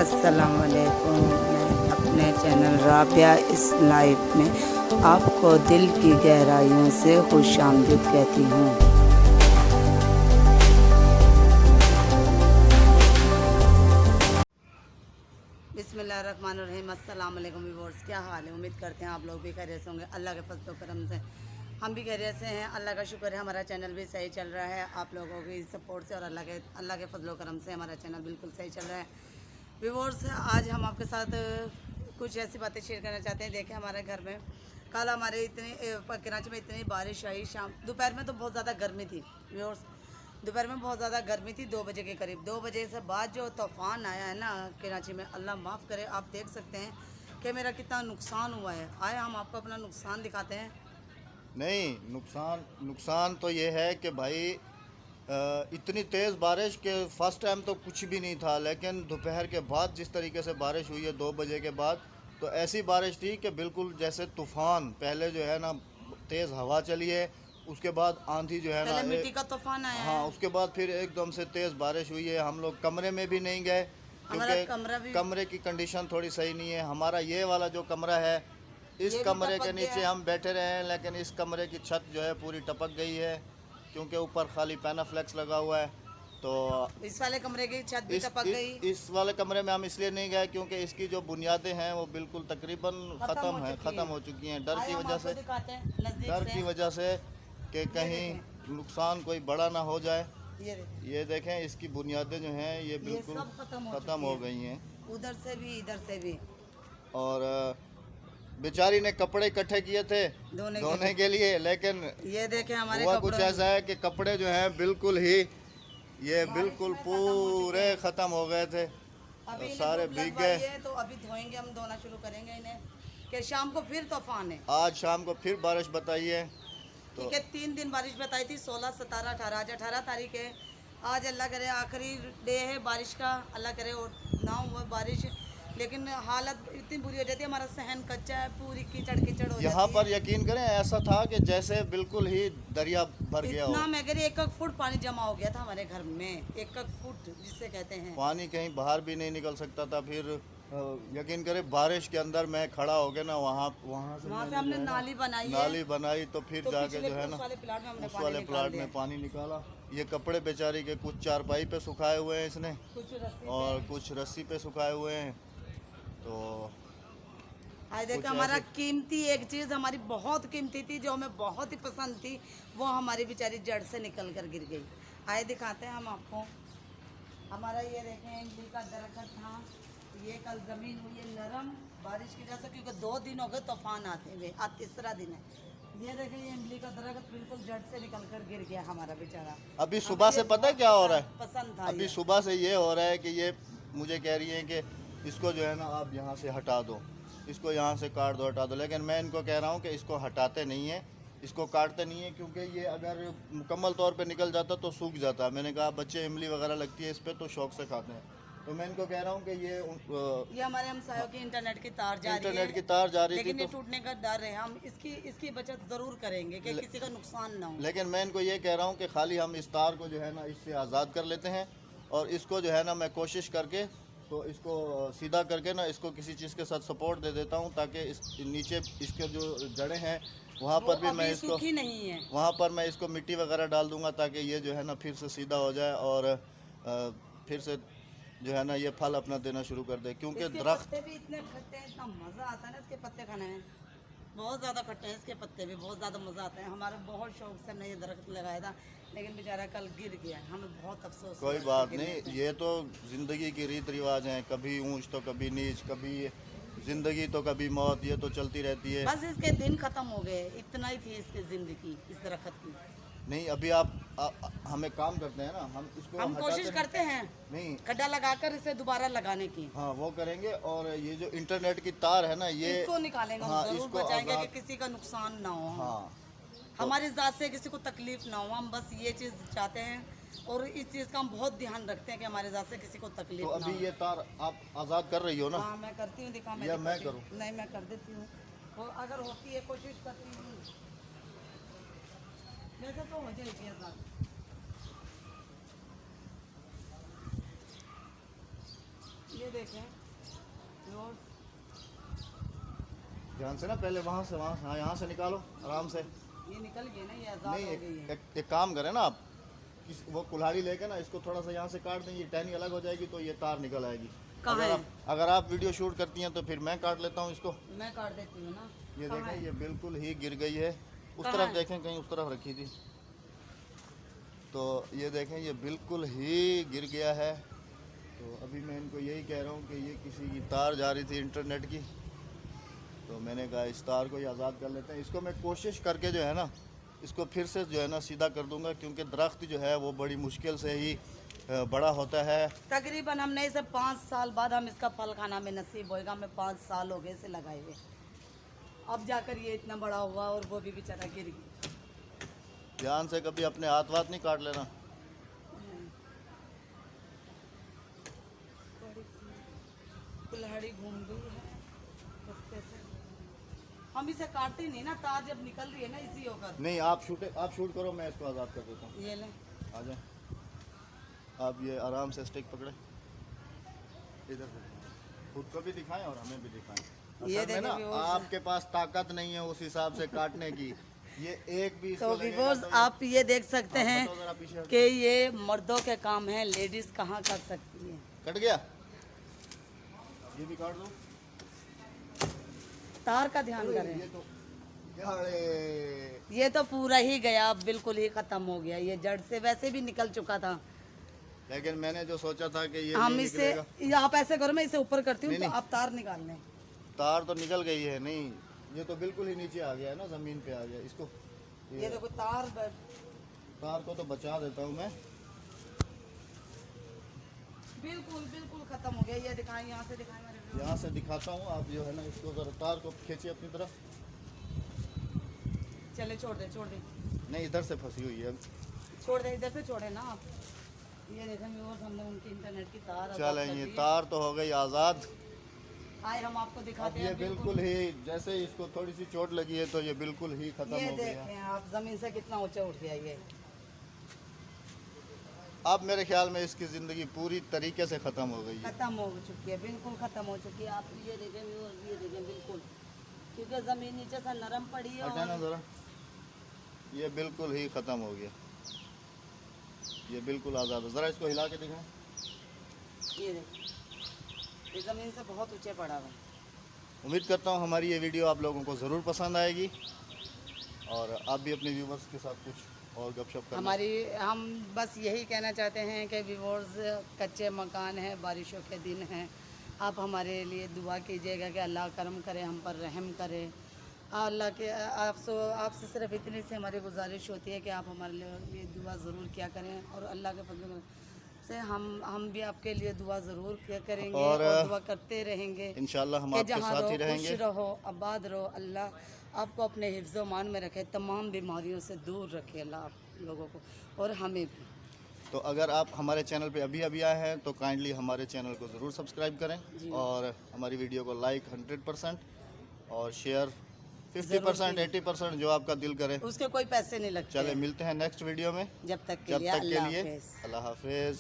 अस्सलाम वालेकुम। मैं अपने चैनल राबिया इस लाइफ में आपको दिल की गहराइयों से खुशामदीद कहती हूँ। बिस्मिल्लाहिर्रहमानिर्रहीम। अस्सलाम वालेकुम व्यूअर्स, क्या हाल है? उम्मीद करते हैं आप लोग भी खैरियत से होंगे। अल्लाह के फजल व करम से हम भी खैरियत से हैं। अल्लाह का शुक्र है, हमारा चैनल भी सही चल रहा है आप लोगों की सपोर्ट से, और अल्लाह के फजल व करम से हमारा चैनल बिल्कुल सही चल रहा है। व्यूअर्स, आज हम आपके साथ कुछ ऐसी बातें शेयर करना चाहते हैं। देखें, हमारे घर में कल हमारे कराची में इतनी बारिश आई। शाम दोपहर में तो बहुत ज़्यादा गर्मी थी व्यूअर्स, दोपहर में बहुत ज़्यादा गर्मी थी। 2 बजे के करीब, 2 बजे से बाद जो तूफ़ान आया है ना कराची में, अल्लाह माफ़ करे। आप देख सकते हैं कि मेरा कितना नुकसान हुआ है। आए हम आपको अपना नुकसान दिखाते हैं। नहीं, नुकसान नुकसान तो ये है कि भाई इतनी तेज़ बारिश के फर्स्ट टाइम तो कुछ भी नहीं था, लेकिन दोपहर के बाद जिस तरीके से बारिश हुई है 2 बजे के बाद, तो ऐसी बारिश थी कि बिल्कुल जैसे तूफ़ान। पहले जो है ना तेज़ हवा चली है, उसके बाद आंधी जो है ना पहले मिट्टी का तूफ़ान आया हाँ, है। उसके बाद फिर एकदम से तेज़ बारिश हुई है। हम लोग कमरे में भी नहीं गए हमारा क्योंकि कमरा भी, कमरे की कंडीशन थोड़ी सही नहीं है। हमारा ये वाला जो कमरा है, इस ये भी कमरे टपक के गया नीचे है। हम बैठे रहे हैं, लेकिन इस कमरे की छत जो है पूरी टपक गई है क्योंकि ऊपर खाली पैनाफ्लेक्स लगा हुआ है। तो इस वाले कमरे की छत भी टपक गई, इस वाले कमरे में हम इसलिए नहीं गए क्योंकि इसकी जो बुनियादें हैं वो बिल्कुल तकरीबन ख़त्म हो चुकी हैं। डर आए की हम वजह आपको से दिखाते हैं नज़दीक डर से। की वजह से कि ये देखें, कहीं नुकसान कोई बड़ा ना हो जाए। ये देखें, ये देखें, इसकी बुनियादें जो हैं ये ये बिल्कुल सब खत्म हो ख़त्म चुकी हो हैं, गई हैं। उधर से भी इधर से भी। और बेचारी ने कपड़े इकट्ठे किए थे धोने के लिए, लेकिन ये देखें हमारे हुआ कुछ कपड़ों, ऐसा है कि कपड़े जो हैं बिल्कुल ही ये बारिश बिल्कुल में खत्म हो चुके पूरे हैं। ख़त्म हो गए थे, अभी इन्हें सारे धूप भीग लगवाई गए। है तो अभी धोएंगे, हम धोना शुरू करेंगे इन्हें कि शाम को फिर तूफान है। आज शाम को फिर बारिश बताई है। तो ठीक है, 3 दिन बारिश बताई थी, 16, 17, 18, आज 18 तारीख है। आज अल्लाह करे आखिरी डे है बारिश का। अल्लाह करे और ना हुआ बारिश, लेकिन हालत इतनी बुरी हो जाती है, हमारा सहन कच्चा है, पूरी कीचड़ कीचड़ हो यहाँ जाती है। पर यकीन करें, ऐसा था कि जैसे बिल्कुल ही दरिया भर गया हो। इतना मैं कह रही 1-1 फुट पानी जमा हो गया था हमारे घर में, 1-1 फुट जिसे कहते हैं। पानी कहीं बाहर भी नहीं निकल सकता था। फिर यकीन करें, बारिश के अंदर मैं खड़ा हो गया ना, वहाँ वहाँ से वहाँ से मैंने हमने जो है ना नाली बनाई है, नाली बनाई, तो फिर तो जाके पिछले जो है उस ना वाले प्लाट में हमने उस पानी वाले निकाल प्लाट दिया, में पानी निकाला। ये कपड़े बेचारी के कुछ चारपाई पे सुखाए हुए हैं इसने, कुछ रस्सी और पे। कुछ रस्सी पे सुखाए हुए हैं। तो आज देखो, कुछ हमारा ऐसे कीमती एक चीज़, हमारी बहुत कीमती थी, जो हमें बहुत ही पसंद थी, वो हमारी बेचारी जड़ से निकल कर गिर गई। आए दिखाते हैं हम आपको। हमारा ये देखें, इमली का दरख्त था, ये कल ज़मीन हुई है नरम बारिश की वजह से, क्योंकि 2 दिन हो गए तूफान आते हुए, आज तीसरा दिन है। ये देखें, ये इमली का दरख्त बिल्कुल जड़ से निकल कर गिर गया हमारा बेचारा। अभी हमें सुबह ये से पता है बहुत क्या हो रहा है? पसंद था अभी ये। सुबह से ये हो रहा है कि ये मुझे कह रही है कि इसको जो है ना आप यहाँ से हटा दो, इसको यहाँ से काट दो, हटा दो। लेकिन मैं इनको कह रहा हूँ कि इसको हटाते नहीं है, इसको काटते नहीं है, क्योंकि ये अगर मुकम्मल तौर पे निकल जाता तो सूख जाता। मैंने कहा बच्चे इमली वगैरह लगती है इस पर तो शौक से खाते हैं। तो मैं इनको कह रहा हूँ कि ये हमारे हमसायों की इंटरनेट की तार जा रही इंटरनेट की है, तार जा रही थी, लेकिन ये तो टूटने का डर है। हम इसकी बचत ज़रूर करेंगे कि किसी का नुकसान ना हो। लेकिन मैं इनको ये कह रहा हूँ कि खाली हम इस तार को जो है ना इससे आज़ाद कर लेते हैं, और इसको जो है ना मैं कोशिश करके तो इसको सीधा करके ना इसको किसी चीज़ के साथ सपोर्ट दे देता हूँ, ताकि इस नीचे इसके जो जड़ें हैं वहाँ वो पर भी मैं अभी इसको सूखी नहीं है। वहाँ पर मैं इसको मिट्टी वगैरह डाल दूँगा, ताकि ये जो है ना फिर से सीधा हो जाए, और फिर से जो है ना ये फल अपना देना शुरू कर दे। क्योंकि इसके दरख्त पत्ते भी इतने खट्टे हैं, इतना मज़ा आता है ना इसके पत्ते खाने में, बहुत ज़्यादा खट्टे हैं इसके पत्ते भी, बहुत ज़्यादा मज़ा आता है। हमारा बहुत शौक से हमने ये दरख्त लगाया था, लेकिन बेचारा कल गिर गया, हमें बहुत अफसोस हुआ कोई इसके बात गिरने नहीं, से। ये तो ज़िंदगी की रीत रिवाज हैं, कभी ऊंच तो कभी नीच, कभी ज़िंदगी तो कभी मौत, ये तो चलती रहती है। बस इसके दिन ख़त्म हो गए, इतना ही थी इसकी ज़िंदगी इस दरख्त की। नहीं, अभी हम एक काम करते हैं ना, हम इसको हम हटाते कोशिश करते हैं नहीं। गड्ढा लगाकर इसे दोबारा लगाने की, हाँ, वो करेंगे। और ये जो इंटरनेट की तार है ना, ये इसको निकालेंगे, हम हाँ ज़रूर इसको बचाएंगे कि आज़ाद। किसी का नुकसान ना हो, हाँ, तो हमारी ज़ात से किसी को तकलीफ़ ना हो। हम बस ये चीज़ चाहते हैं, और इस चीज़ का हम बहुत ध्यान रखते हैं कि हमारे ज़ात से किसी को तो तकलीफ़ ना अभी हो। ये तार आप आज़ाद कर रही हो ना? हाँ, मैं करती हूँ, दिखा, या मैं दिखाती हूँ। करूँ? नहीं, मैं कर देती हूँ, और अगर होती है कोशिश करती हूँ, वैसे तो हो जाएगी आज़ाद। ये देखें व्यूअर्स, ध्यान से ना, पहले वहाँ से हाँ, यहाँ से निकालो आराम से। ये निकल गई ना, ये आज़ाद नहीं, हो गई है। एक काम करें ना आप, वो कुल्हाड़ी लेके ना इसको थोड़ा सा यहाँ से काट दें, ये टहनी अलग हो जाएगी तो ये तार निकल आएगी। कहाँ है? अगर आप वीडियो शूट करती हैं तो फिर मैं काट लेता हूँ इसको। मैं काट देती हूँ ना। ये कहाँ देखें, है? ये बिल्कुल ही गिर गई है। उस कहाँ तरफ है? देखें, कहीं उस तरफ रखी थी, तो ये देखें ये बिल्कुल ही गिर गया है। तो अभी मैं इनको यही कह रहा हूँ कि ये किसी की तार जा रही थी इंटरनेट की, तो मैंने कहा इस तार को ही आज़ाद कर लेते हैं। इसको मैं कोशिश करके जो है ना, इसको फिर से जो है ना सीधा कर दूंगा, क्योंकि दरख्त जो है वो बड़ी मुश्किल से ही बड़ा होता है। तकरीबन हमने इसे 5 साल बाद हम इसका फल खाना में नसीब होएगा। हमें 5 साल हो गए इसे लगाए हुए, अब जाकर ये इतना बड़ा हुआ और वो भी बेचारा गिर गया। ध्यान से, कभी अपने हाथ वाथ नहीं काट लेना। कुल्हाड़ी घूम गई है रास्ते से। हम इसे काटते नहीं ना, तार जब निकल रही है ना इसी होकर। नहीं, आप शूट करो, मैं इसको आज़ाद कर देता हूँ। ये ले, आ जाए आप, ये आराम से स्टिक पकड़े, इधर से खुद को भी दिखाएं और हमें भी दिखाएं। ये असल में ना देखो व्यूअर्स, आपके पास ताकत नहीं है उस हिसाब से काटने की। ये एक भी इसको तो लगेगा व्यूअर्स तो आप ये देख सकते आप हैं बताओ जरा पीछे हटो। कि ये मर्दों के काम है, लेडीज कहाँ कर सकती है। कट गया, ये भी काट दो। तार का ध्यान करें। ये तो अरे, ये तो पूरा ही गया, अब बिल्कुल ही खत्म हो गया। ये जड़ से वैसे भी निकल चुका था। लेकिन मैंने जो सोचा था कि ये हम नहीं इसे, निकलेगा। आप ऐसे करो, मैं इसे ऊपर करती हूँ नहीं, तो आप तार निकाल लें। तार तो निकल गई है। नहीं, ये तो बिल्कुल ही नीचे आ गया है ना, ज़मीन पे आ गया। इसको ये देखो तार तार को तो बचा देता हूँ मैं। बिल्कुल बिल्कुल खत्म हो गया। ये दिखाएं, यहाँ से दिखाएं मेरे व्यूअर्स। यहाँ से दिखाता हूँ, आप जो है ना इसको जरा तार को खींचिए अपनी तरफ। चले छोड़ दे, छोड़ दे, नहीं, इधर से फंसी हुई है। छोड़ दे, इधर से छोड़े ना आप। ये देखें व्यूअर्स, हमने उनकी इंटरनेट की तार आज़ाद चलें, कर ये दी है। तार तो हो गई आज़ाद। आए हम आपको अब दिखाते ये हैं। बिल्कुल ही, जैसे ही इसको थोड़ी सी चोट लगी है तो ये बिल्कुल ही ख़त्म ये हो गया। देखें आप, जमीन से कितना ऊंचा उठ गया ये। अब मेरे ख्याल में इसकी ज़िंदगी पूरी तरीके से ख़त्म हो गई है। खत्म हो चुकी है, बिल्कुल खत्म हो चुकी है। आप ये देखें व्यूअर्स, ये देखें बिल्कुल, क्योंकि जमीन नीचे से नरम पड़ी है। हटाना और ज़रा, ये बिल्कुल ही ख़त्म हो गया, ये बिल्कुल आज़ाद है। ज़रा इसको हिला के दिखाएं। ये देखें, ये जमीन से बहुत ऊंचे पड़ा हुआ है। उम्मीद करता हूँ हमारी ये वीडियो आप लोगों को ज़रूर पसंद आएगी और आप भी अपने व्यूवर्स के साथ कुछ और गपशप करना। हम बस यही कहना चाहते हैं कि व्यूअर्स, कच्चे मकान हैं, बारिशों के दिन हैं, आप हमारे लिए दुआ कीजिएगा कि अल्लाह करम करे, हम पर रहम करे। अल्लाह के आपसे सिर्फ इतनी सी हमारी गुजारिश होती है कि आप हमारे लिए दुआ ज़रूर किया करें, और अल्लाह के फजल से हम भी आपके लिए दुआ ज़रूर किया करेंगे और दुआ करते रहेंगे इंशाल्लाह हम कि आपके जहाँ साथ ही रहो रहेंगे। खुश रहो, आबाद रहो। अल्लाह आपको अपने हिफ्ज़ मान में रखे, तमाम बीमारियों से दूर रखे अल्लाह आप लोगों को और हमें भी। तो अगर आप हमारे चैनल पे अभी अभी आए हैं तो काइंडली हमारे चैनल को ज़रूर सब्सक्राइब करें और हमारी वीडियो को लाइक 100% और शेयर 50%, 80% जो आपका दिल करे। उसके कोई पैसे नहीं लगते। चले, मिलते हैं नेक्स्ट वीडियो में। जब तक के लिए अल्लाह हाफिज़। हाफिज़।